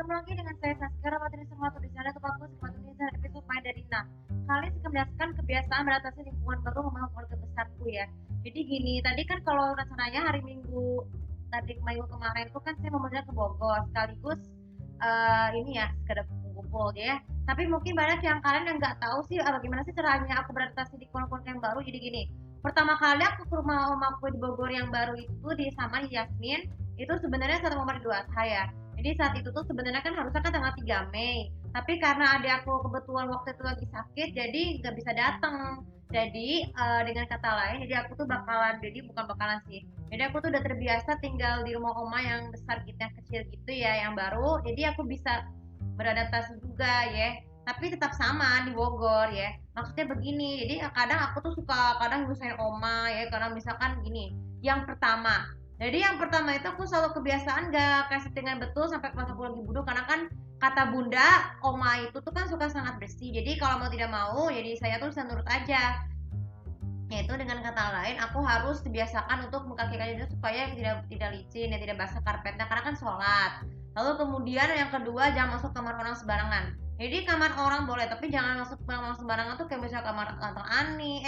Ketemu lagi dengan saya Saskia Ramadhani Sarmatu di channel Tempat Musik Indonesia episode main dari 6. Kali ini menjelaskan kebiasaan beradaptasi lingkungan baru membangun keluarga besarku ya. Jadi gini, tadi kan kalau rencananya hari Minggu kemarin tuh kan saya mau ke Bogor sekaligus ini ya sekedar kumpul ya. Tapi mungkin banyak yang kalian yang nggak tahu sih bagaimana sih caranya aku beradaptasi di keluarga yang baru. Jadi gini, pertama kali aku ke rumah om aku di Bogor yang baru itu di Yasmin, itu sebenarnya satu momen dua saya. Jadi saat itu tuh sebenarnya kan harusnya kan tanggal 3 Mei. Tapi karena adik aku kebetulan waktu itu lagi sakit, jadi nggak bisa datang. Jadi dengan kata lain, jadi aku tuh jadi bukan bakalan sih. Jadi aku tuh udah terbiasa tinggal di rumah oma yang besar gitu, yang kecil gitu ya, yang baru. Jadi aku bisa beradaptasi juga ya. Tapi tetap sama di Bogor ya. Maksudnya begini, jadi kadang aku tuh suka kadang nyusahin oma ya, karena misalkan gini. Yang pertama itu aku selalu kebiasaan gak kasih dengan betul sampai pas aku lagi bodoh karena kan kata bunda oma itu tuh kan suka sangat bersih. Jadi kalau mau tidak mau jadi saya tuh bisa nurut aja. Yaitu dengan kata lain aku harus dibiasakan untuk mengkakikannya itu supaya tidak licin ya tidak basah karpetnya karena kan sholat. Lalu kemudian yang kedua jangan masuk kamar orang sembarangan. Jadi kamar orang boleh tapi jangan masuk kamar sembarangan tuh kayak misalnya kamar tante Ani,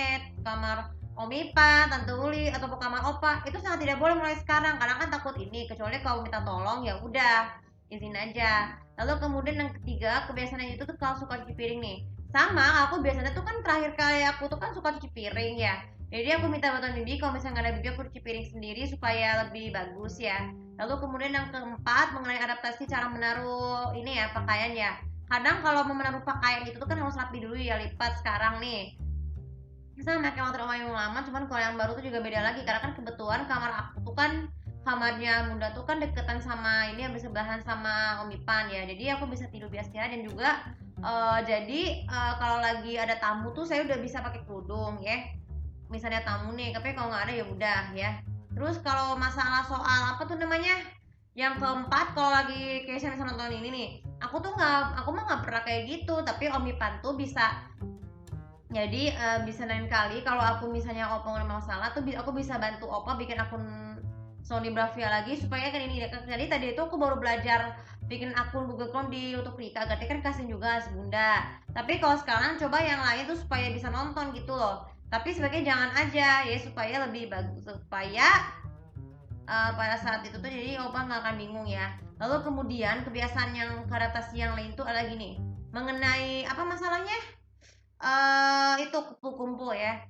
kamar Om Ipan, Tante Uli atau kamar Opa itu sangat tidak boleh mulai sekarang karena kan takut ini kecuali kalau minta tolong ya udah izin aja. Lalu kemudian yang ketiga kebiasaan itu tuh kalau suka cuci piring nih sama aku biasanya tuh kan terakhir kali aku tuh kan suka cuci piring ya jadi aku minta bantuan bibi kalau misalnya nggak ada bibi aku cuci piring sendiri supaya lebih bagus ya. Lalu kemudian yang keempat mengenai adaptasi cara menaruh ini ya pakaian ya kadang kalau mau menaruh pakaian itu tuh kan harus rapi dulu ya lipat sekarang nih misalnya pakai motor oma yang lama cuman kalau yang baru tuh juga beda lagi karena kan kebetulan kamar aku tuh kan kamarnya bunda tuh kan deketan sama ini habis sebelahan sama Om Ipan ya jadi aku bisa tidur biasa dan juga kalau lagi ada tamu tuh saya udah bisa pakai kerudung ya misalnya tamu nih tapi kalau nggak ada ya udah ya. Terus kalau masalah soal apa tuh namanya yang keempat kalau lagi kayak saya nonton ini nih aku mah nggak pernah kayak gitu tapi Om Ipan tuh bisa jadi bisa lain kali kalau aku misalnya opa nggak masalah tuh aku bisa bantu opa bikin akun Sony Bravia lagi supaya kan ini jadi tadi itu aku baru belajar bikin akun Google Chrome di YouTube Rika Agate kan kasih juga sebunda tapi kalau sekarang coba yang lain tuh supaya bisa nonton gitu loh tapi sebaiknya jangan aja ya supaya lebih bagus supaya pada saat itu tuh jadi opa nggak akan bingung ya. Lalu kemudian kebiasaan yang adaptasi yang lain tuh ada gini mengenai apa masalahnya itu kumpul-kumpul ya.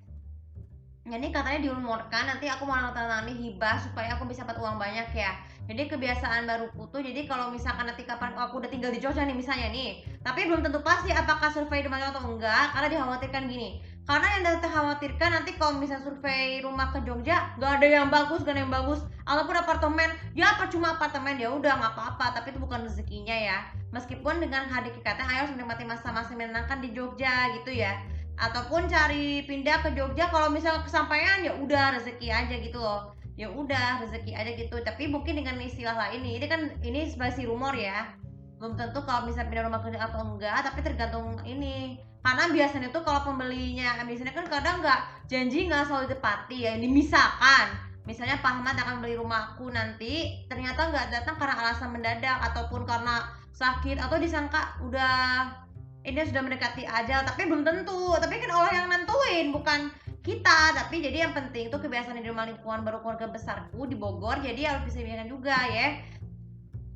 Jadi katanya diumurkan nanti aku mau tangani hibah supaya aku bisa dapat uang banyak ya. Jadi kebiasaan baruku tuh jadi kalau misalkan nanti kapan aku udah tinggal di Jogja nih misalnya nih, tapi belum tentu pasti apakah survei rumah atau enggak karena dikhawatirkan gini. Karena yang dikhawatirkan nanti kalau misalnya survei rumah ke Jogja gak ada yang bagus, gak ada yang bagus, ataupun apartemen, ya percuma apartemen ya udah nggak apa-apa, tapi itu bukan rezekinya ya. Meskipun dengan hakikatnya ayo harus menikmati masa-masa menyenangkan di Jogja gitu ya ataupun cari pindah ke Jogja kalau misalnya kesampaian ya udah rezeki aja gitu loh ya udah rezeki aja gitu tapi mungkin dengan istilah lain ini kan ini sebagai rumor ya belum tentu kalau misalnya pindah rumah kerja atau enggak tapi tergantung ini karena biasanya tuh kalau pembelinya biasanya kan kadang nggak janji nggak selalu ditepati ya ini misalnya Pak Ahmad akan beli rumahku nanti ternyata nggak datang karena alasan mendadak ataupun karena sakit atau disangka udah ini sudah mendekati ajal tapi belum tentu tapi kan Allah yang nentuin bukan kita tapi jadi yang penting tuh kebiasaan di rumah lingkungan baru keluarga besarku di Bogor jadi harus bisa dibiasakan juga ya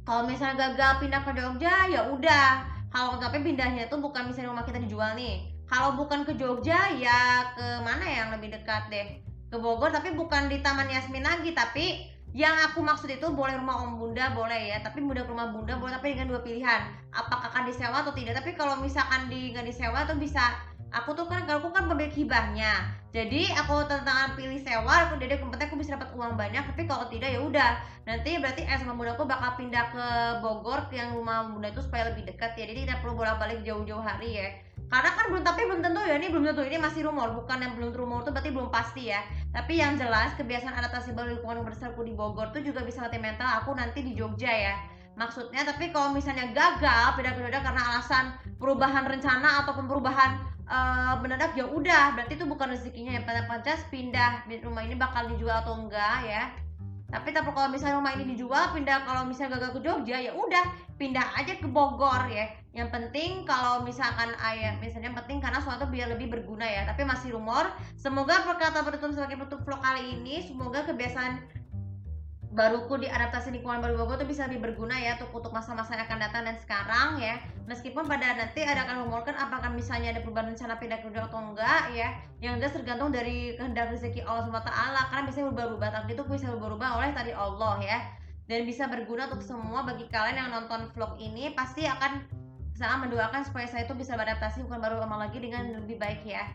kalau misalnya gagal pindah ke Jogja ya udah kalau tapi pindahnya tuh bukan misalnya rumah kita dijual nih kalau bukan ke Jogja ya ke mana yang lebih dekat deh ke Bogor tapi bukan di Taman Yasmin lagi tapi yang aku maksud itu boleh rumah om bunda boleh ya tapi bunda ke rumah bunda boleh tapi dengan dua pilihan apakah akan disewa atau tidak tapi kalau misalkan nggak disewa tuh bisa kalau aku kan pemilik hibahnya jadi aku tentang pilih sewa aku jadi yang penting aku bisa dapat uang banyak tapi kalau tidak ya udah nanti berarti sama bunda aku bakal pindah ke Bogor ke yang rumah bunda itu supaya lebih dekat ya jadi tidak perlu bolak-balik jauh-jauh hari ya karena kan belum tentu ya ini belum tentu ini masih rumor bukan yang belum rumor tuh berarti belum pasti ya tapi yang jelas kebiasaan adaptasi baru lingkungan besarku di Bogor tuh juga bisa latih mental aku nanti di Jogja ya maksudnya tapi kalau misalnya gagal pindah ke Jogja karena alasan perubahan rencana ataupun perubahan mendadak ya udah berarti itu bukan rezekinya yang pada pancas pindah rumah ini bakal dijual atau enggak ya Tapi kalau misalnya rumah ini dijual, pindah, kalau misalnya gagal ke Jogja, ya udah pindah aja ke Bogor ya. Yang penting kalau misalkan ayah, misalnya yang penting karena suatu biar lebih berguna ya. Tapi masih rumor. Semoga perkata bertutur sebagai penutup vlog kali ini, semoga kebiasaan baruku di adaptasi lingkungan baru Bogor tuh bisa lebih berguna ya untuk masa-masa yang akan datang dan sekarang ya. Meskipun pada nanti ada akan rumorkan apakah misalnya ada perubahan rencana pindah kerja atau enggak ya, yang jelas tergantung dari kehendak rezeki Allah SWT, karena bisa berubah-ubah, takdir itu bisa berubah oleh tadi Allah ya, dan bisa berguna untuk semua. Bagi kalian yang nonton vlog ini pasti akan sangat mendoakan supaya saya itu bisa beradaptasi bukan baru lama lagi dengan lebih baik ya.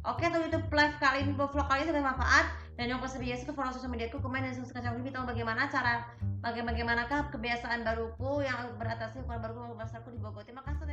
Oke, untuk YouTube live kali ini, vlog kali ini sampai manfaat. Dan yang pasti biasa follow sosial mediaku, komen dan subscribe channel ini, tahu bagaimanakah kebiasaan baruku yang beratasi ukuran baruku di Bogor. Terima kasih.